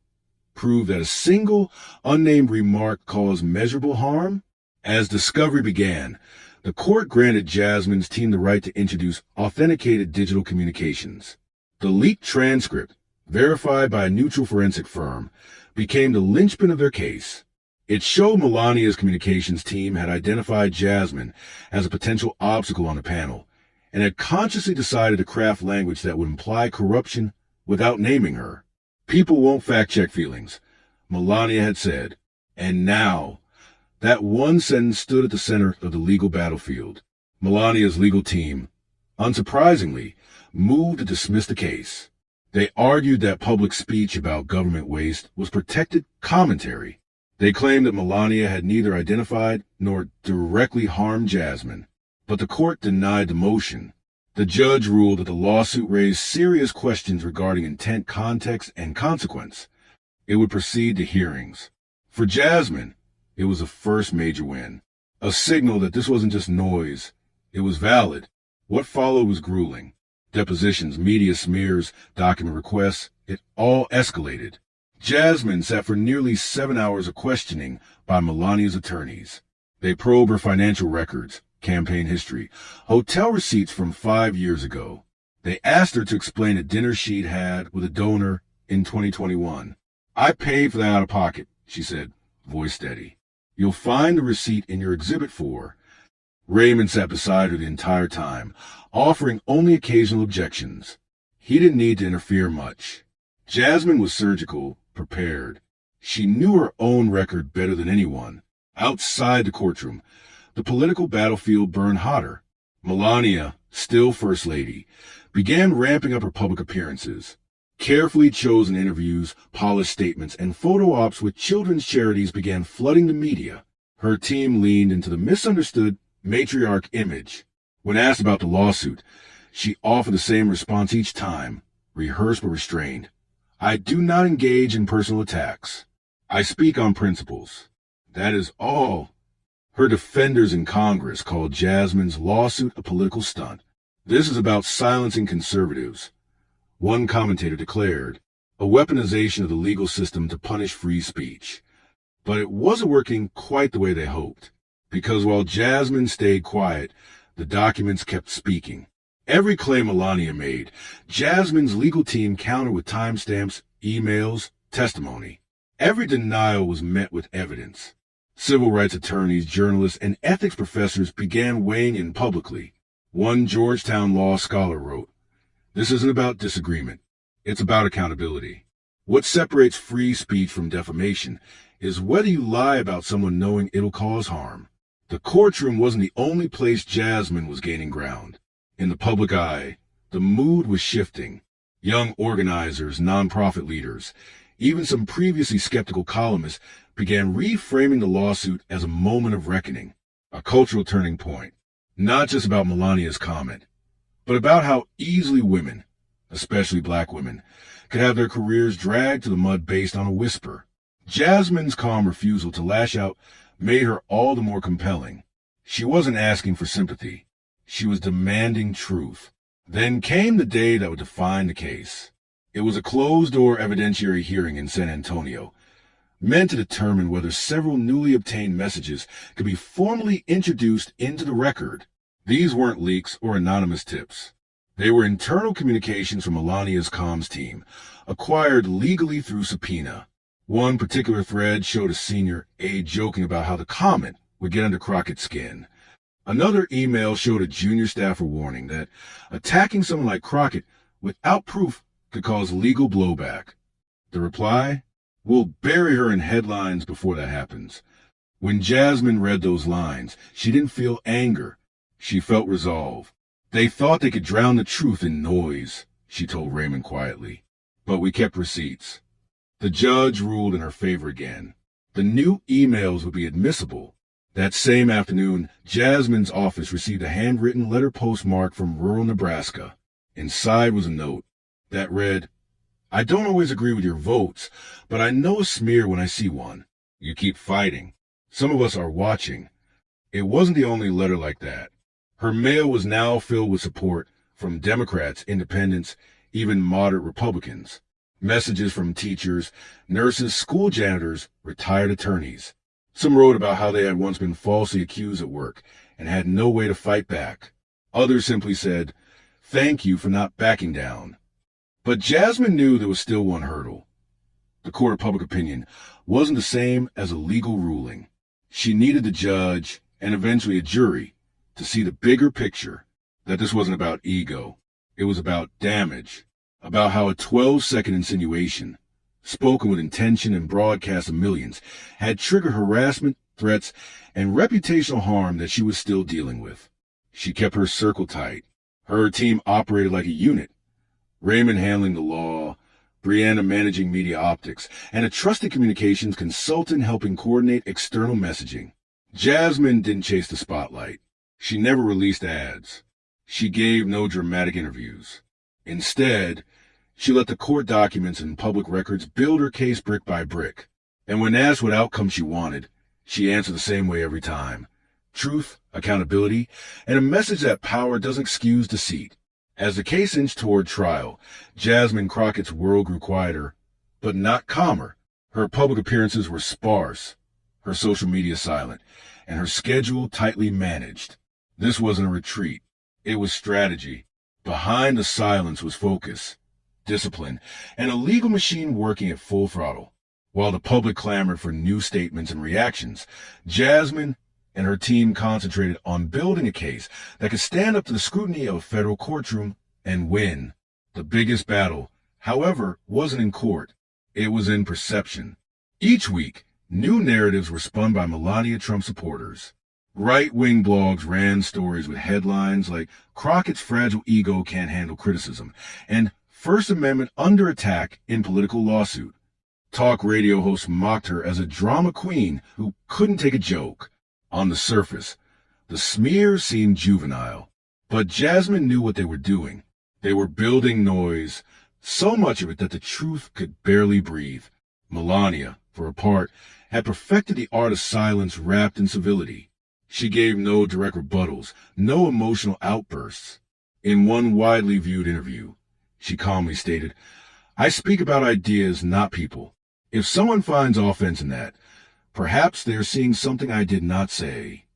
prove that a single, unnamed remark caused measurable harm? As discovery began, the court granted Jasmine's team the right to introduce authenticated digital communications. The leaked transcript, verified by a neutral forensic firm, became the linchpin of their case. It showed Melania's communications team had identified Jasmine as a potential obstacle on the panel, and had consciously decided to craft language that would imply corruption without naming her. "People won't fact-check feelings," Melania had said. And now, that one sentence stood at the center of the legal battlefield. Melania's legal team, unsurprisingly, moved to dismiss the case. They argued that public speech about government waste was protected commentary. They claimed that Melania had neither identified nor directly harmed Jasmine, but the court denied the motion. The judge ruled that the lawsuit raised serious questions regarding intent, context, and consequence. It would proceed to hearings. For Jasmine, it was a first major win, a signal that this wasn't just noise. It was valid. What followed was grueling. Depositions, media smears, document requests, it all escalated. Jasmine sat for nearly 7 hours of questioning by Melania's attorneys. They probed her financial records, campaign history, hotel receipts from 5 years ago. They asked her to explain a dinner she'd had with a donor in 2021. "I paid for that out of pocket," she said, voice steady. "You'll find the receipt in your Exhibit 4. Raymond sat beside her the entire time, offering only occasional objections. He didn't need to interfere much. Jasmine was surgical, prepared. She knew her own record better than anyone. Outside the courtroom, the political battlefield burned hotter. Melania, still First Lady, began ramping up her public appearances. Carefully chosen interviews, polished statements, and photo ops with children's charities began flooding the media. Her team leaned into the misunderstood matriarch image. When asked about the lawsuit, she offered the same response each time, rehearsed but restrained. "I do not engage in personal attacks. I speak on principles. That is all." Her defenders in Congress called Jasmine's lawsuit a political stunt. "This is about silencing conservatives," one commentator declared, "a weaponization of the legal system to punish free speech." But it wasn't working quite the way they hoped, because while Jasmine stayed quiet, the documents kept speaking. Every claim Melania made, Jasmine's legal team countered with timestamps, emails, testimony. Every denial was met with evidence. Civil rights attorneys, journalists, and ethics professors began weighing in publicly. One Georgetown law scholar wrote, "This isn't about disagreement. It's about accountability. What separates free speech from defamation is whether you lie about someone knowing it'll cause harm." The courtroom wasn't the only place Jasmine was gaining ground. In the public eye, the mood was shifting. Young organizers, nonprofit leaders, even some previously skeptical columnists began reframing the lawsuit as a moment of reckoning, a cultural turning point, not just about Melania's comment, but about how easily women, especially black women, could have their careers dragged to the mud based on a whisper. Jasmine's calm refusal to lash out made her all the more compelling. She wasn't asking for sympathy. She was demanding truth. Then came the day that would define the case. It was a closed-door evidentiary hearing in San Antonio, meant to determine whether several newly obtained messages could be formally introduced into the record. These weren't leaks or anonymous tips. They were internal communications from Melania's comms team, acquired legally through subpoena. One particular thread showed a senior aide joking about how the comment would get under Crockett's skin. Another email showed a junior staffer warning that attacking someone like Crockett without proof could cause legal blowback. The reply? "We'll bury her in headlines before that happens." When Jasmine read those lines, she didn't feel anger. She felt resolve. "They thought they could drown the truth in noise," she told Raymond quietly. "But we kept receipts." The judge ruled in her favor again. The new emails would be admissible. That same afternoon, Jasmine's office received a handwritten letter postmarked from rural Nebraska. Inside was a note that read, "I don't always agree with your votes, but I know a smear when I see one. You keep fighting. Some of us are watching." It wasn't the only letter like that. Her mail was now filled with support from Democrats, independents, even moderate Republicans. Messages from teachers, nurses, school janitors, retired attorneys. Some wrote about how they had once been falsely accused at work and had no way to fight back. Others simply said, "Thank you for not backing down." But Jasmine knew there was still one hurdle. The court of public opinion wasn't the same as a legal ruling. She needed the judge, and eventually a jury, to see the bigger picture, that this wasn't about ego. It was about damage, about how a 12-second insinuation, spoken with intention and broadcast to millions, had triggered harassment, threats, and reputational harm that she was still dealing with. She kept her circle tight. Her team operated like a unit. Raymond handling the law, Brianna managing media optics, and a trusted communications consultant helping coordinate external messaging. Jasmine didn't chase the spotlight. She never released ads. She gave no dramatic interviews. Instead, she let the court documents and public records build her case brick by brick. And when asked what outcome she wanted, she answered the same way every time. Truth, accountability, and a message that power doesn't excuse deceit. As the case inched toward trial, Jasmine Crockett's world grew quieter, but not calmer. Her public appearances were sparse, her social media silent, and her schedule tightly managed. This wasn't a retreat. It was strategy. Behind the silence was focus, discipline, and a legal machine working at full throttle. While the public clamored for new statements and reactions, Jasmine and her team concentrated on building a case that could stand up to the scrutiny of a federal courtroom and win. The biggest battle, however, wasn't in court. It was in perception. Each week, new narratives were spun by Melania Trump supporters. Right-wing blogs ran stories with headlines like "Crockett's fragile ego can't handle criticism" and "First Amendment under attack in political lawsuit." Talk radio hosts mocked her as a drama queen who couldn't take a joke. On the surface, the smears seemed juvenile, but Jasmine knew what they were doing. They were building noise, so much of it that the truth could barely breathe. Melania, for her part, had perfected the art of silence wrapped in civility. She gave no direct rebuttals, no emotional outbursts. In one widely viewed interview, she calmly stated, "I speak about ideas, not people. If someone finds offense in that, perhaps they're seeing something I did not say."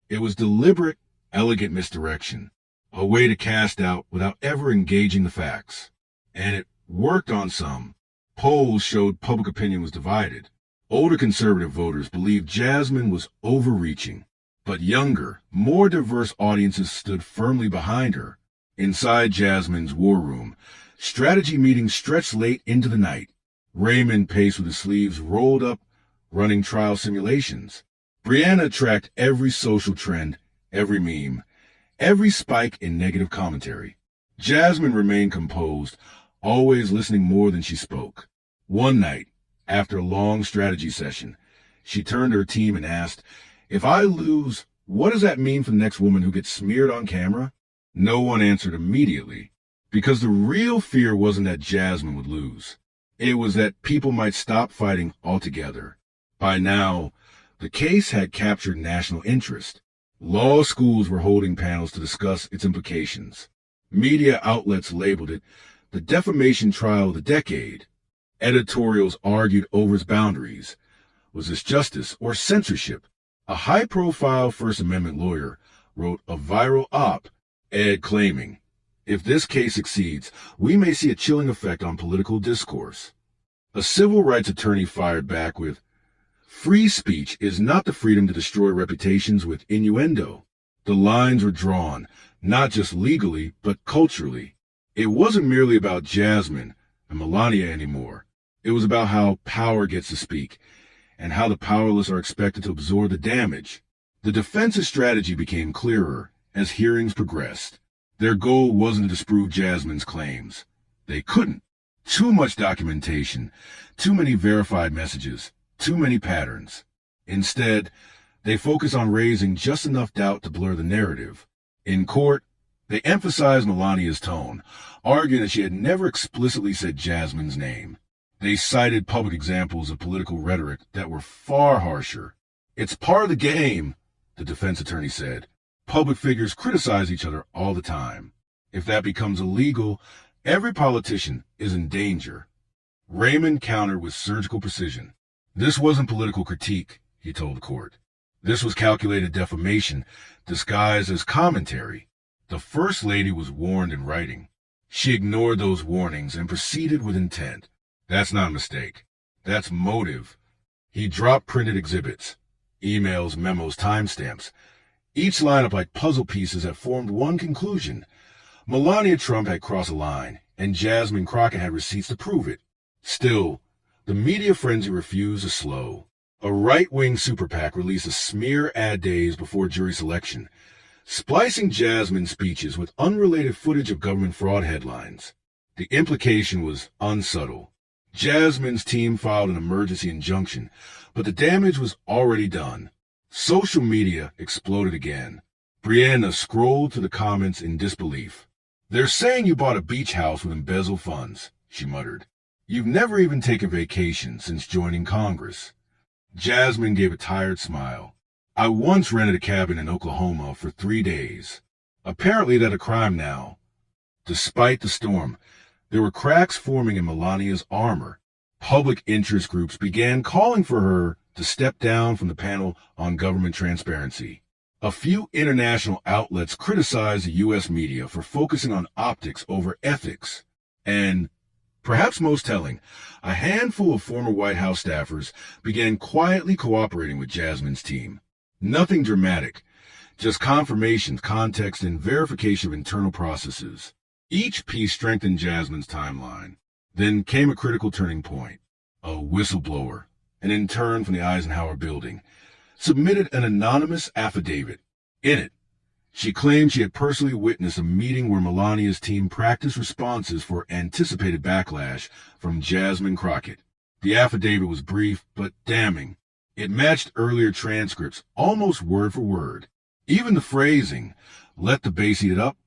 It was deliberate, elegant misdirection, a way to cast doubt without ever engaging the facts. And it worked on some. Polls showed public opinion was divided. Older conservative voters believed Jasmine was overreaching, but younger, more diverse audiences stood firmly behind her. Inside Jasmine's war room, strategy meetings stretched late into the night. Raymond paced with his sleeves rolled up, running trial simulations. Brianna tracked every social trend, every meme, every spike in negative commentary. Jasmine remained composed, always listening more than she spoke. One night, after a long strategy session, she turned to her team and asked, "If I lose, what does that mean for the next woman who gets smeared on camera?" No one answered immediately, because the real fear wasn't that Jasmine would lose. It was that people might stop fighting altogether. By now, the case had captured national interest. Law schools were holding panels to discuss its implications. Media outlets labeled it the defamation trial of the decade. Editorials argued over its boundaries. Was this justice or censorship? A high-profile First Amendment lawyer wrote a viral op-ed claiming, "If this case succeeds, we may see a chilling effect on political discourse." A civil rights attorney fired back with, "Free speech is not the freedom to destroy reputations with innuendo." The lines were drawn, not just legally, but culturally. It wasn't merely about Jasmine and Melania anymore. It was about how power gets to speak, and how the powerless are expected to absorb the damage. The defense's strategy became clearer as hearings progressed. Their goal wasn't to disprove Jasmine's claims. They couldn't. Too much documentation, too many verified messages, too many patterns. Instead, they focused on raising just enough doubt to blur the narrative. In court, they emphasized Melania's tone, arguing that she had never explicitly said Jasmine's name. They cited public examples of political rhetoric that were far harsher. "It's part of the game," the defense attorney said. "Public figures criticize each other all the time. If that becomes illegal, every politician is in danger." Raymond countered with surgical precision. "This wasn't political critique," he told the court. "This was calculated defamation disguised as commentary." The First Lady was warned in writing. She ignored those warnings and proceeded with intent. That's not a mistake. That's motive. He dropped printed exhibits, emails, memos, timestamps, each line up like puzzle pieces that formed one conclusion. Melania Trump had crossed a line, and Jasmine Crockett had receipts to prove it. Still, The media frenzy refused to slow. A right-wing super PAC released a smear ad days before jury selection, splicing Jasmine's speeches with unrelated footage of government fraud headlines. The implication was unsubtle. Jasmine's team filed an emergency injunction, but the damage was already done. Social media exploded again. Brianna scrolled to the comments in disbelief. "They're saying you bought a beach house with embezzled funds," she muttered. "You've never even taken vacation since joining Congress." Jasmine gave a tired smile. "I once rented a cabin in Oklahoma for 3 days. Apparently that's a crime now." Despite the storm, there were cracks forming in Melania's armor. Public interest groups began calling for her to step down from the panel on government transparency. A few international outlets criticized the U.S. media for focusing on optics over ethics. And, perhaps most telling, a handful of former White House staffers began quietly cooperating with Jasmine's team. Nothing dramatic, just confirmations, context, and verification of internal processes. Each piece strengthened Jasmine's timeline. Then came a critical turning point. A whistleblower, an intern from the Eisenhower building, submitted an anonymous affidavit. In it, she claimed she had personally witnessed a meeting where Melania's team practiced responses for anticipated backlash from Jasmine Crockett. The affidavit was brief but damning. It matched earlier transcripts almost word for word. Even the phrasing, "let the base eat it up,"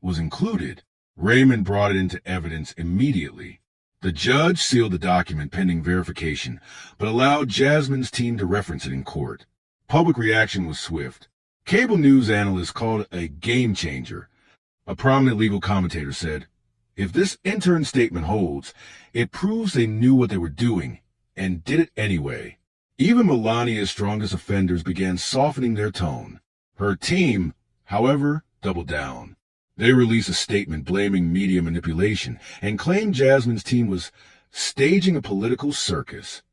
was included. Raymond brought it into evidence immediately. The judge sealed the document pending verification, but allowed Jasmine's team to reference it in court. Public reaction was swift. Cable news analysts called it a game changer. A prominent legal commentator said, "If this intern statement holds, it proves they knew what they were doing and did it anyway." Even Melania's strongest offenders began softening their tone. Her team, however, doubled down. They released a statement blaming media manipulation and claimed Jasmine's team was staging a political circus.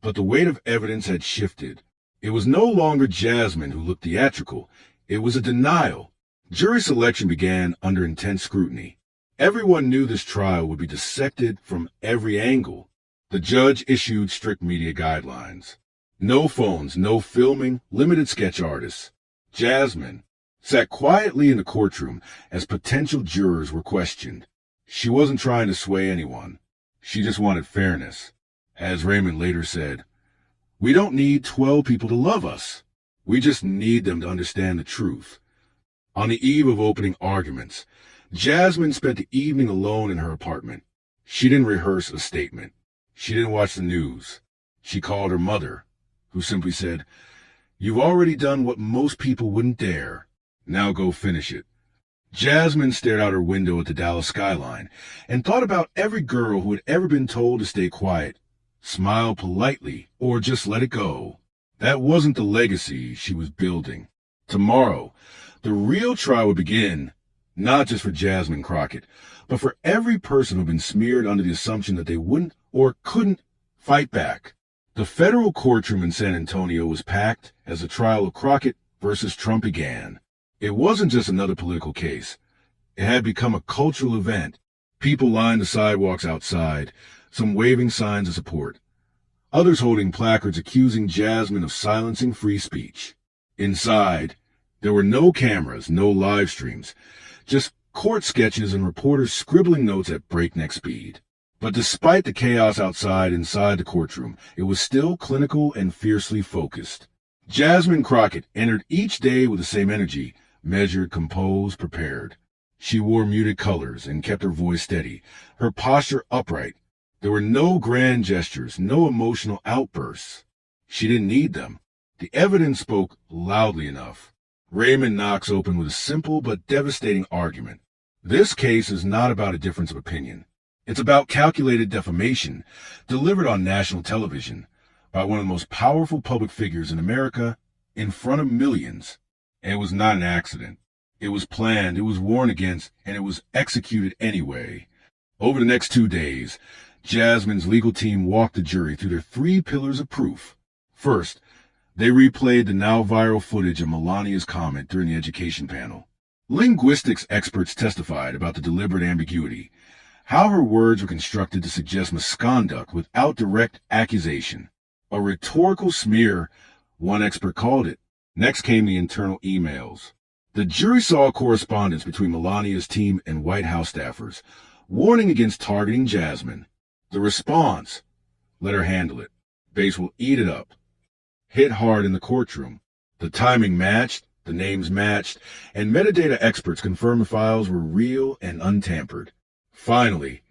But the weight of evidence had shifted. It was no longer Jasmine who looked theatrical. It was a denial. Jury selection began under intense scrutiny. Everyone knew this trial would be dissected from every angle. The judge issued strict media guidelines. No phones, no filming, limited sketch artists. Jasmine sat quietly in the courtroom as potential jurors were questioned. She wasn't trying to sway anyone. She just wanted fairness. As Raymond later said, "We don't need 12 people to love us. We just need them to understand the truth." On the eve of opening arguments, Jasmine spent the evening alone in her apartment. She didn't rehearse a statement. She didn't watch the news. She called her mother, who simply said, "You've already done what most people wouldn't dare. Now go finish it." Jasmine stared out her window at the Dallas skyline and thought about every girl who had ever been told to stay quiet, smile politely, or just let it go. That wasn't the legacy she was building. Tomorrow, the real trial would begin, not just for Jasmine Crockett, but for every person who'd been smeared under the assumption that they wouldn't or couldn't fight back. The federal courtroom in San Antonio was packed as the trial of Crockett versus Trump began. It wasn't just another political case. It had become a cultural event. People lined the sidewalks outside, some waving signs of support, others holding placards accusing Jasmine of silencing free speech. Inside, there were no cameras, no live streams, just court sketches and reporters scribbling notes at breakneck speed. But despite the chaos inside the courtroom, it was still clinical and fiercely focused. Jasmine Crockett entered each day with the same energy, measured, composed, prepared. She wore muted colors and kept her voice steady, her posture upright. There were no grand gestures, no emotional outbursts. She didn't need them. The evidence spoke loudly enough. Raymond Knox opened with a simple but devastating argument. This case is not about a difference of opinion. It's about calculated defamation delivered on national television by one of the most powerful public figures in America in front of millions. And it was not an accident. It was planned, it was warned against, and it was executed anyway. Over the next 2 days, Jasmine's legal team walked the jury through their 3 pillars of proof. First, they replayed the now viral footage of Melania's comment during the education panel. Linguistics experts testified about the deliberate ambiguity, how her words were constructed to suggest misconduct without direct accusation. A rhetorical smear, one expert called it. Next came the internal emails. The jury saw correspondence between Melania's team and White House staffers, warning against targeting Jasmine. The response: let her handle it. Base will eat it up. Hit hard in the courtroom. The timing matched, the names matched, and metadata experts confirmed the files were real and untampered. Finally,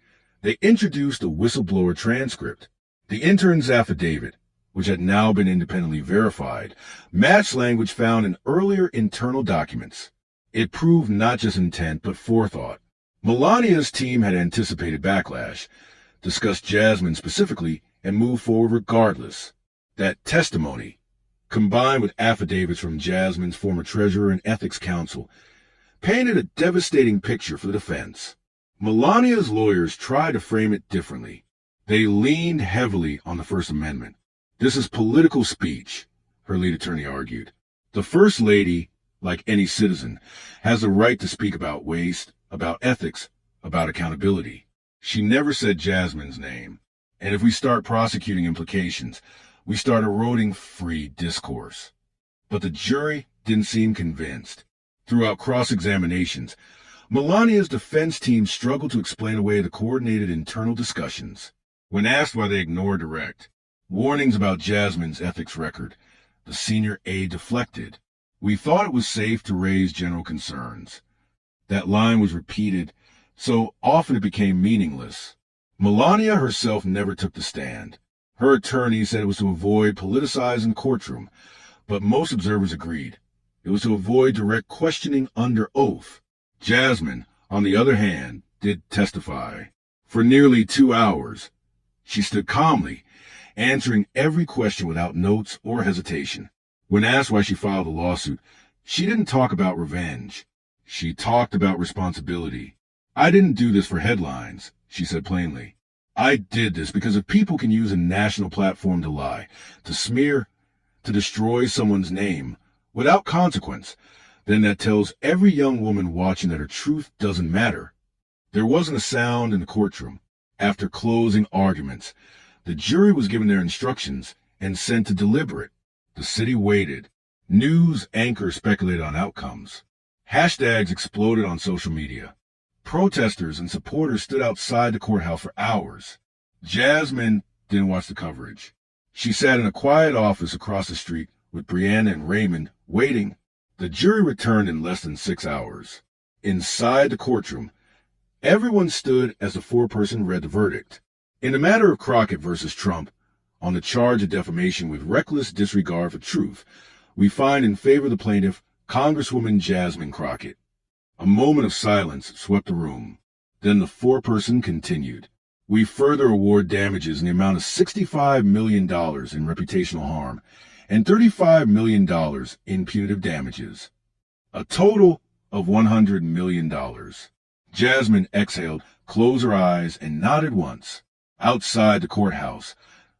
they introduced a whistleblower transcript. The intern's affidavit, which had now been independently verified, matched language found in earlier internal documents. It proved not just intent, but forethought. Melania's team had anticipated backlash, discussed Jasmine specifically, and moved forward regardless. That testimony, combined with affidavits from Jasmine's former treasurer and ethics counsel, painted a devastating picture for the defense. Melania's lawyers tried to frame it differently. They leaned heavily on the First Amendment. This is political speech, her lead attorney argued. The First Lady, like any citizen, has a right to speak about waste, about ethics, about accountability. She never said Jasmine's name. And if we start prosecuting implications, we start eroding free discourse. But the jury didn't seem convinced. Throughout cross-examinations, Melania's defense team struggled to explain away the coordinated internal discussions. When asked why they ignored direct warnings about Jasmine's ethics record, the senior aide deflected. We thought it was safe to raise general concerns. That line was repeated so often it became meaningless. Melania herself never took the stand. Her attorney said it was to avoid politicizing the courtroom, but most observers agreed. It was to avoid direct questioning under oath. Jasmine, on the other hand, did testify. For nearly 2 hours, she stood calmly, answering every question without notes or hesitation. When asked why she filed a lawsuit, she didn't talk about revenge. She talked about responsibility. I didn't do this for headlines, she said plainly. I did this because if people can use a national platform to lie, to smear, to destroy someone's name without consequence, then that tells every young woman watching that her truth doesn't matter. There wasn't a sound in the courtroom. After closing arguments, the jury was given their instructions and sent to deliberate. The city waited. News anchors speculated on outcomes. Hashtags exploded on social media. Protesters and supporters stood outside the courthouse for hours. Jasmine didn't watch the coverage. She sat in a quiet office across the street with Brianna and Raymond, waiting. The jury returned in less than 6 hours. Inside the courtroom, everyone stood as the foreperson read the verdict. In the matter of Crockett versus Trump, on the charge of defamation with reckless disregard for truth, we find in favor of the plaintiff, Congresswoman Jasmine Crockett. A moment of silence swept the room. Then the foreperson continued. We further award damages in the amount of $65 million in reputational harm and $35 million in punitive damages. A total of $100 million. Jasmine exhaled, closed her eyes, and nodded once. Outside the courthouse,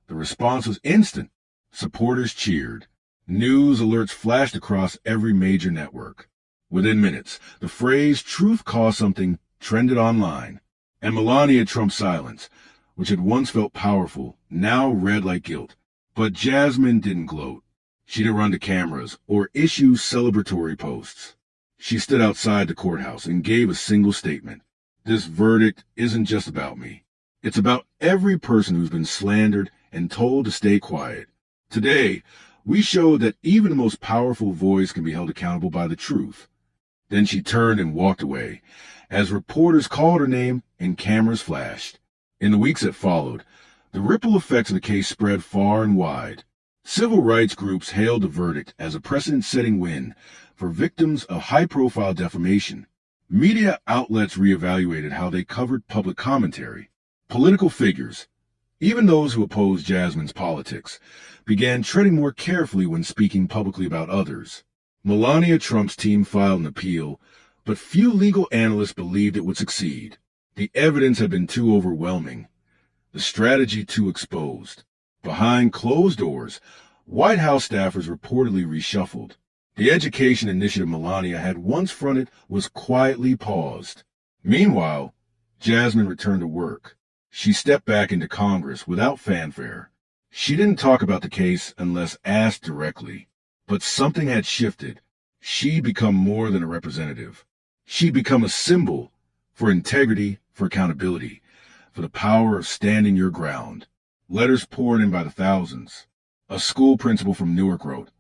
the response was instant. Supporters cheered. News alerts flashed across every major network. Within minutes, the phrase "truth costs something" trended online, and Melania Trump's silence, which had once felt powerful, now read like guilt. But Jasmine didn't gloat. She didn't run to cameras or issue celebratory posts. She stood outside the courthouse and gave a single statement. This verdict isn't just about me. It's about every person who's been slandered and told to stay quiet. Today, we showed that even the most powerful voice can be held accountable by the truth. Then she turned and walked away, as reporters called her name and cameras flashed. In the weeks that followed, the ripple effects of the case spread far and wide. Civil rights groups hailed the verdict as a precedent-setting win for victims of high-profile defamation. Media outlets reevaluated how they covered public commentary. Political figures, even those who opposed Jasmine's politics, began treading more carefully when speaking publicly about others. Melania Trump's team filed an appeal, but few legal analysts believed it would succeed. The evidence had been too overwhelming, the strategy too exposed. Behind closed doors, White House staffers reportedly reshuffled. The education initiative Melania had once fronted was quietly paused. Meanwhile, Jasmine returned to work. She stepped back into Congress without fanfare. She didn't talk about the case unless asked directly. But something had shifted. She'd become more than a representative. She'd become a symbol for integrity, for accountability, for the power of standing your ground. Letters poured in by the thousands. A school principal from Newark wrote,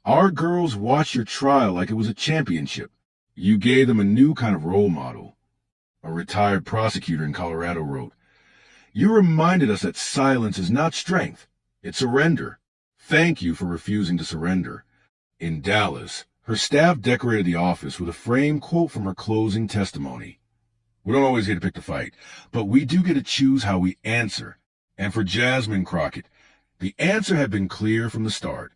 "Our girls watched your trial like it was a championship. You gave them a new kind of role model." A retired prosecutor in Colorado wrote, "You reminded us that silence is not strength, it's surrender. Thank you for refusing to surrender." In Dallas, her staff decorated the office with a framed quote from her closing testimony. "We don't always get to pick the fight, but we do get to choose how we answer." And for Jasmine Crockett, the answer had been clear from the start.